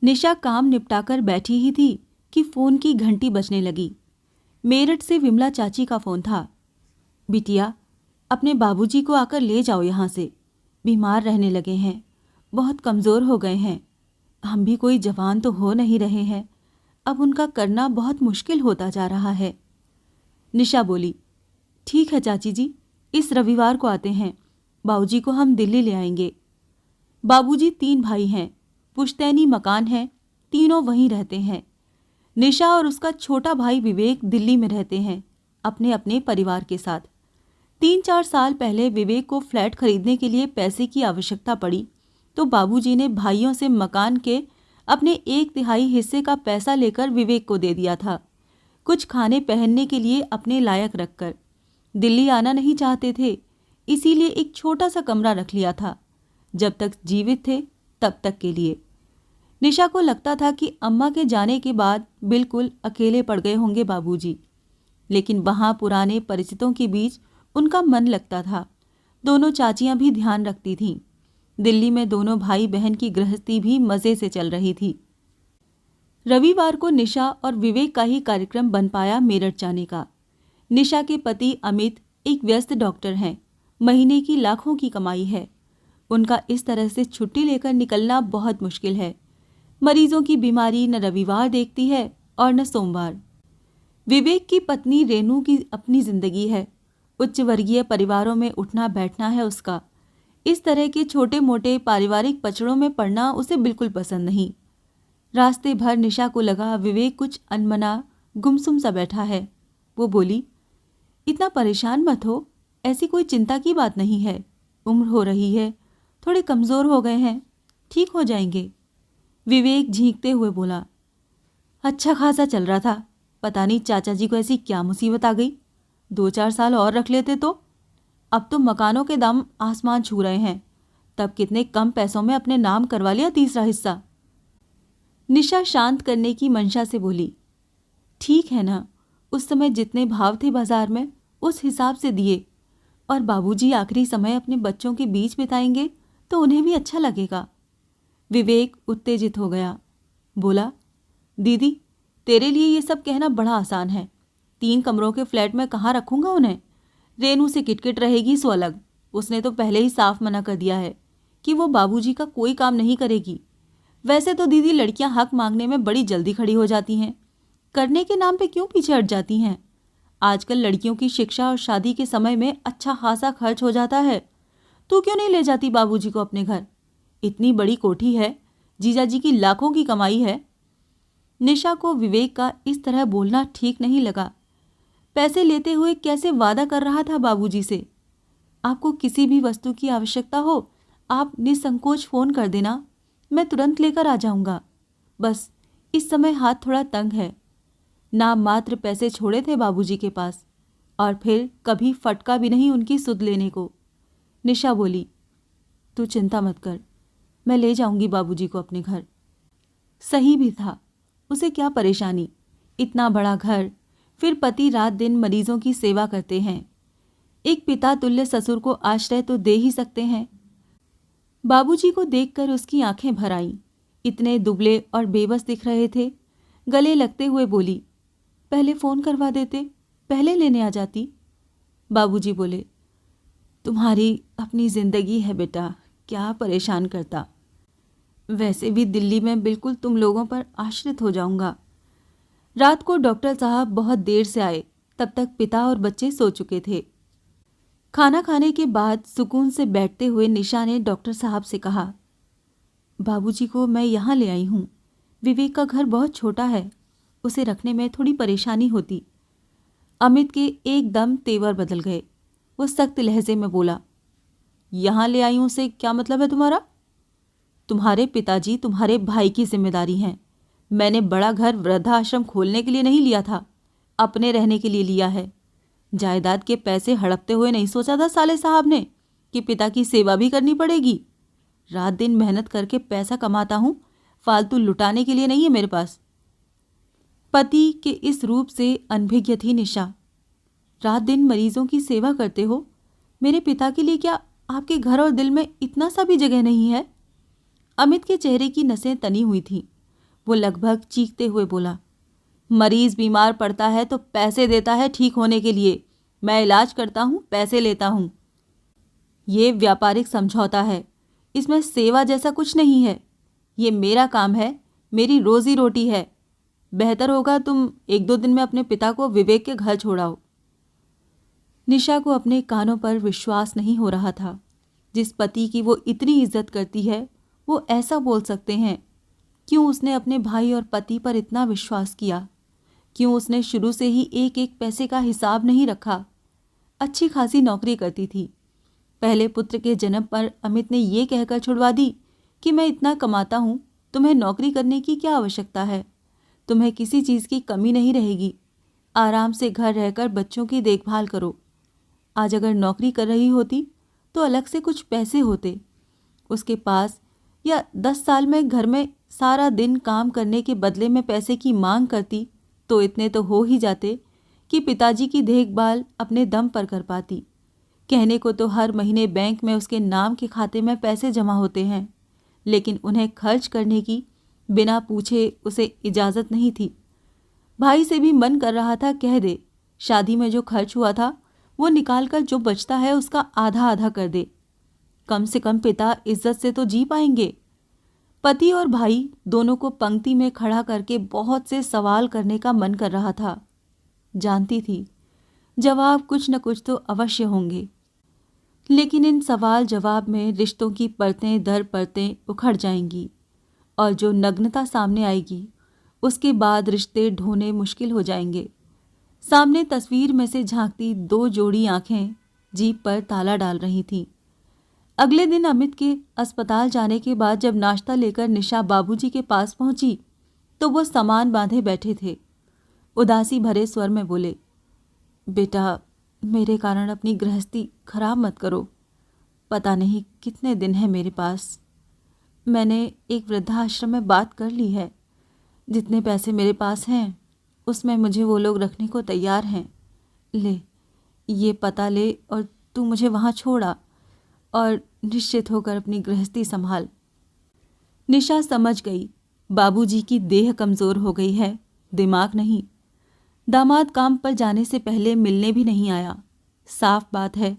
निशा काम निपटाकर बैठी ही थी कि फोन की घंटी बजने लगी। मेरठ से विमला चाची का फोन था। बिटिया, अपने बाबूजी को आकर ले जाओ यहाँ से। बीमार रहने लगे हैं, बहुत कमज़ोर हो गए हैं। हम भी कोई जवान तो हो नहीं रहे हैं, अब उनका करना बहुत मुश्किल होता जा रहा है। निशा बोली, ठीक है चाची जी, इस रविवार को आते हैं। बाबूजी को हम दिल्ली ले आएंगे। बाबूजी 3 भाई हैं, पुश्तैनी मकान है, तीनों वहीं रहते हैं। निशा और उसका छोटा भाई विवेक दिल्ली में रहते हैं, अपने अपने परिवार के साथ। 3-4 साल पहले विवेक को फ्लैट खरीदने के लिए पैसे की आवश्यकता पड़ी तो बाबूजी ने भाइयों से मकान के अपने 1/3 हिस्से का पैसा लेकर विवेक को दे दिया था, कुछ खाने पहनने के लिए अपने लायक रखकर। दिल्ली आना नहीं चाहते थे, इसीलिए एक छोटा सा कमरा रख लिया था, जब तक जीवित थे तब तक के लिए। निशा को लगता था कि अम्मा के जाने के बाद बिल्कुल अकेले पड़ गए होंगे बाबूजी, लेकिन वहाँ पुराने परिचितों के बीच उनका मन लगता था। दोनों चाचियां भी ध्यान रखती थीं। दिल्ली में दोनों भाई बहन की गृहस्थी भी मज़े से चल रही थी। रविवार को निशा और विवेक का ही कार्यक्रम बन पाया मेरठ जाने का। निशा के पति अमित एक व्यस्त डॉक्टर हैं, महीने की लाखों की कमाई है। उनका इस तरह से छुट्टी लेकर निकलना बहुत मुश्किल है। मरीजों की बीमारी न रविवार देखती है और न सोमवार। विवेक की पत्नी रेनू की अपनी जिंदगी है, उच्च वर्गीय परिवारों में उठना बैठना है उसका। इस तरह के छोटे मोटे पारिवारिक पचड़ों में पड़ना उसे बिल्कुल पसंद नहीं। रास्ते भर निशा को लगा विवेक कुछ अनमना गुमसुम सा बैठा है। वो बोली, इतना परेशान मत हो, ऐसी कोई चिंता की बात नहीं है। उम्र हो रही है, थोड़े कमज़ोर हो गए हैं, ठीक हो जाएंगे। विवेक झींकते हुए बोला, अच्छा खासा चल रहा था, पता नहीं चाचा जी को ऐसी क्या मुसीबत आ गई। 2-4 साल और रख लेते तो। अब तो मकानों के दाम आसमान छू रहे हैं, तब कितने कम पैसों में अपने नाम करवा लिया 3रा हिस्सा। निशा शांत करने की मंशा से बोली, ठीक है ना, उस समय जितने भाव थे बाजार में उस हिसाब से दिए, और बाबूजी आखिरी समय अपने बच्चों के बीच बिताएंगे तो उन्हें भी अच्छा लगेगा। विवेक उत्तेजित हो गया, बोला, दीदी तेरे लिए ये सब कहना बड़ा आसान है। 3 कमरों के फ्लैट में कहाँ रखूंगा उन्हें। रेनू से किटकिट रहेगी सो अलग। उसने तो पहले ही साफ मना कर दिया है कि वो बाबूजी का कोई काम नहीं करेगी। वैसे तो दीदी लड़कियां हक मांगने में बड़ी जल्दी खड़ी हो जाती हैं, करने के नाम पे क्यों पीछे हट जाती हैं। आजकल लड़कियों की शिक्षा और शादी के समय में अच्छा खासा खर्च हो जाता है। तू क्यों नहीं ले जाती बाबूजी को अपने घर। इतनी बड़ी कोठी है, जीजाजी की लाखों की कमाई है। निशा को विवेक का इस तरह बोलना ठीक नहीं लगा। पैसे लेते हुए कैसे वादा कर रहा था बाबूजी से, आपको किसी भी वस्तु की आवश्यकता हो आप निसंकोच फ़ोन कर देना, मैं तुरंत लेकर आ जाऊंगा। बस इस समय हाथ थोड़ा तंग है। नाम मात्र पैसे छोड़े थे बाबूजी के पास, और फिर कभी फटका भी नहीं उनकी सुध लेने को। निशा बोली, तू चिंता मत कर, मैं ले जाऊंगी बाबूजी को अपने घर। सही भी था, उसे क्या परेशानी, इतना बड़ा घर, फिर पति रात दिन मरीजों की सेवा करते हैं। एक पिता तुल्य ससुर को आश्रय तो दे ही सकते हैं। बाबूजी को देखकर उसकी आंखें भर आईं। इतने दुबले और बेबस दिख रहे थे। गले लगते हुए बोली, पहले फ़ोन करवा देते, पहले लेने आ जाती। बाबूजी बोले, तुम्हारी अपनी ज़िंदगी है बेटा, क्या परेशान करता। वैसे भी दिल्ली में बिल्कुल तुम लोगों पर आश्रित हो जाऊंगा। रात को डॉक्टर साहब बहुत देर से आए, तब तक पिता और बच्चे सो चुके थे। खाना खाने के बाद सुकून से बैठते हुए निशा ने डॉक्टर साहब से कहा, बाबूजी को मैं यहाँ ले आई हूँ। विवेक का घर बहुत छोटा है, उसे रखने में थोड़ी परेशानी होती। अमित के एकदम तेवर बदल गए। वो सख्त लहजे में बोला, यहाँ ले आई हूँ से क्या मतलब है तुम्हारा? तुम्हारे पिताजी तुम्हारे भाई की जिम्मेदारी हैं। मैंने बड़ा घर वृद्धाश्रम खोलने के लिए नहीं लिया था, अपने रहने के लिए लिया है। जायदाद के पैसे हड़पते हुए नहीं सोचा था साले साहब ने कि पिता की सेवा भी करनी पड़ेगी। रात दिन मेहनत करके पैसा कमाता हूँ, फालतू लुटाने के लिए नहीं है मेरे पास। पति के इस रूप से अनभिज्ञ थी निशा। रात दिन मरीजों की सेवा करते हो, मेरे पिता के लिए क्या आपके घर और दिल में इतना सा भी जगह नहीं है? अमित के चेहरे की नसें तनी हुई थीं। वो लगभग चीखते हुए बोला, मरीज बीमार पड़ता है तो पैसे देता है ठीक होने के लिए। मैं इलाज करता हूँ, पैसे लेता हूँ। ये व्यापारिक समझौता है, इसमें सेवा जैसा कुछ नहीं है। ये मेरा काम है, मेरी रोजी रोटी है। बेहतर होगा तुम 1-2 दिन में अपने पिता को विवेक के घर छोड़ाओ। निशा को अपने कानों पर विश्वास नहीं हो रहा था। जिस पति की वो इतनी इज्जत करती है वो ऐसा बोल सकते हैं। क्यों उसने अपने भाई और पति पर इतना विश्वास किया? क्यों उसने शुरू से ही एक एक पैसे का हिसाब नहीं रखा? अच्छी खासी नौकरी करती थी। पहले पुत्र के जन्म पर अमित ने ये कहकर छुड़वा दी कि मैं इतना कमाता हूँ, तुम्हें नौकरी करने की क्या आवश्यकता है? तुम्हें किसी चीज़ की कमी नहीं रहेगी। आराम से घर रहकर बच्चों की देखभाल करो। आज अगर नौकरी कर रही होती तो अलग से कुछ पैसे होते उसके पास, या 10 साल में घर में सारा दिन काम करने के बदले में पैसे की मांग करती तो इतने तो हो ही जाते कि पिताजी की देखभाल अपने दम पर कर पाती। कहने को तो हर महीने बैंक में उसके नाम के खाते में पैसे जमा होते हैं, लेकिन उन्हें खर्च करने की बिना पूछे उसे इजाज़त नहीं थी। भाई से भी मन कर रहा था कह दे, शादी में जो खर्च हुआ था वो निकाल कर जो बचता है उसका आधा आधा कर दे। कम से कम पिता इज्जत से तो जी पाएंगे। पति और भाई दोनों को पंक्ति में खड़ा करके बहुत से सवाल करने का मन कर रहा था। जानती थी जवाब कुछ न कुछ तो अवश्य होंगे, लेकिन इन सवाल जवाब में रिश्तों की परतें दर परतें उखड़ जाएंगी और जो नग्नता सामने आएगी उसके बाद रिश्ते ढोने मुश्किल हो जाएंगे। सामने तस्वीर में से झांकती 2 जोड़ी आंखें जीभ पर ताला डाल रही थीं। अगले दिन अमित के अस्पताल जाने के बाद जब नाश्ता लेकर निशा बाबूजी के पास पहुंची तो वो सामान बांधे बैठे थे। उदासी भरे स्वर में बोले, बेटा, मेरे कारण अपनी गृहस्थी खराब मत करो। पता नहीं कितने दिन है मेरे पास। मैंने एक वृद्धाश्रम में बात कर ली है। जितने पैसे मेरे पास हैं उसमें मुझे वो लोग रखने को तैयार हैं। ले, ये पता ले और तू मुझे वहाँ छोड़ा और निश्चित होकर अपनी गृहस्थी संभाल। निशा समझ गई बाबूजी की देह कमज़ोर हो गई है, दिमाग नहीं। दामाद काम पर जाने से पहले मिलने भी नहीं आया। साफ बात है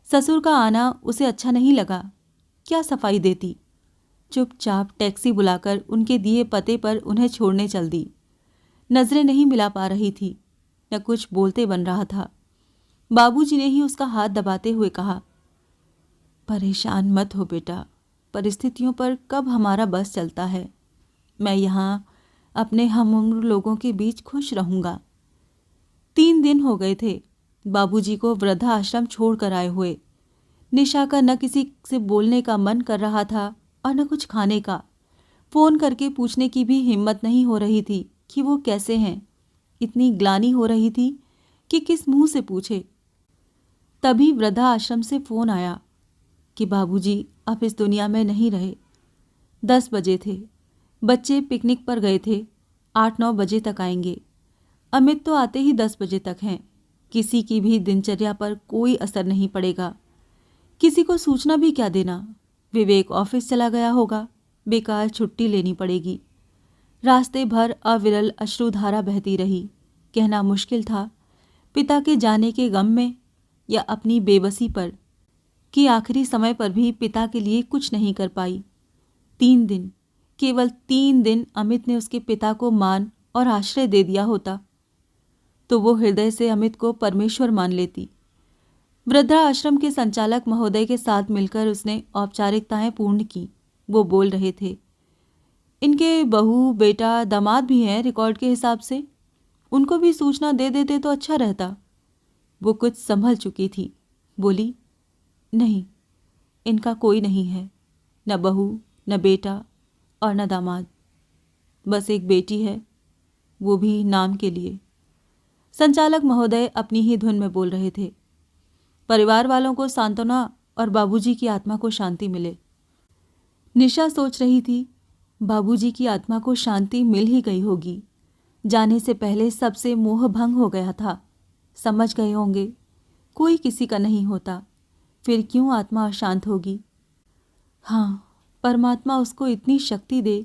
ससुर का आना उसे अच्छा नहीं लगा। क्या सफाई देती? चुपचाप टैक्सी बुलाकर उनके दिए पते पर उन्हें छोड़ने चल दी। नजरें नहीं मिला पा रही थी, न कुछ बोलते बन रहा था। बाबूजी ने ही उसका हाथ दबाते हुए कहा, परेशान मत हो बेटा, परिस्थितियों पर कब हमारा बस चलता है। मैं यहाँ अपने हमउम्र लोगों के बीच खुश रहूँगा। 3 दिन हो गए थे बाबूजी को वृद्धाश्रम छोड़ कर आए हुए। निशा का न किसी से बोलने का मन कर रहा था और न कुछ खाने का। फ़ोन करके पूछने की भी हिम्मत नहीं हो रही थी कि वो कैसे हैं। इतनी ग्लानि हो रही थी कि किस मुंह से पूछे। तभी वृद्धाश्रम से फ़ोन आया कि बाबूजी अब इस दुनिया में नहीं रहे। 10 बजे थे। बच्चे पिकनिक पर गए थे। 8-9 बजे तक आएंगे। अमित तो आते ही 10 बजे तक हैं। किसी की भी दिनचर्या पर कोई असर नहीं पड़ेगा। किसी को सूचना भी क्या देना। विवेक ऑफिस चला गया होगा, बेकार छुट्टी लेनी पड़ेगी। रास्ते भर अविरल अश्रुधारा बहती रही। कहना मुश्किल था पिता के जाने के गम में या अपनी बेबसी पर कि आखिरी समय पर भी पिता के लिए कुछ नहीं कर पाई। 3 दिन, केवल 3 दिन अमित ने उसके पिता को मान और आश्रय दे दिया होता तो वो हृदय से अमित को परमेश्वर मान लेती। वृद्धाश्रम के संचालक महोदय के साथ मिलकर उसने औपचारिकताएं पूर्ण की। वो बोल रहे थे, इनके बहू बेटा दामाद भी हैं रिकॉर्ड के हिसाब से, उनको भी सूचना दे देते तो अच्छा रहता। वो कुछ संभल चुकी थी। बोली, नहीं, इनका कोई नहीं है, न बहू न बेटा और न दामाद। बस एक बेटी है, वो भी नाम के लिए। संचालक महोदय अपनी ही धुन में बोल रहे थे। परिवार वालों को सांत्वना और बाबूजी की आत्मा को शांति मिले। निशा सोच रही थी बाबूजी की आत्मा को शांति मिल ही गई होगी। जाने से पहले सबसे मोह भंग हो गया था। समझ गए होंगे कोई किसी का नहीं होता, फिर क्यों आत्मा अशांत होगी। हाँ, परमात्मा उसको इतनी शक्ति दे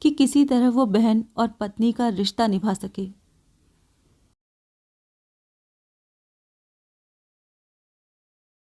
कि किसी तरह वो बहन और पत्नी का रिश्ता निभा सके।